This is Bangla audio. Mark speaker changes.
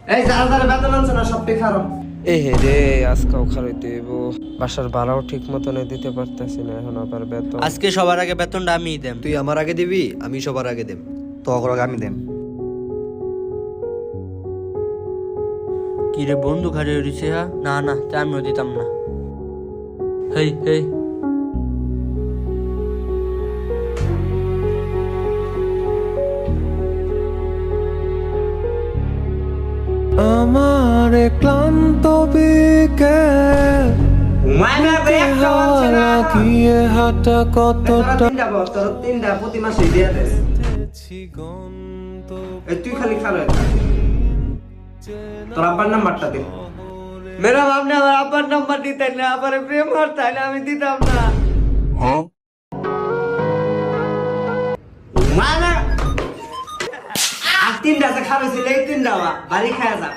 Speaker 1: এই যারা যারা বেতন আনছে না সব ঠিক হারো।
Speaker 2: এ হে রে, আজকেও খারাইতে হইব। বাসার ভাড়াও ঠিক মতন দিতে পারতেছি না, এখন আবার বেতন।
Speaker 3: আজকে সবার আগে বেতনটা আমিই দেম।
Speaker 4: তুই আমার আগে দিবি, আমি সবার আগে দেব।
Speaker 5: তো আগে আমি দেন।
Speaker 3: কি রে বন্ধু ঘাড়ে উঠেছে? হ্যাঁ না না, তা আমিও দিতাম না। হেই হেই,
Speaker 6: আমার ক্লান্ত বিকেল
Speaker 1: মাইনা বে একটা আনছে না।
Speaker 6: গিয়ে হাঁটা
Speaker 1: তোরা
Speaker 6: কতটা
Speaker 1: তিনটা বল, তোর তিনটা প্রতি মাসে দিয়ে দেস। এই তুই খালি খালো তোর আব্বার নাম্বারটা দে।
Speaker 2: ম্যাডাম, আপনি আমার আব্বার নাম্বার দিতেন না, আবার প্রেম করতেন, আমি দিতাম না।
Speaker 1: মাইনা আর তিনটা আছে খাবে ছিল, এই তিনটা বাড়ি খায় যা।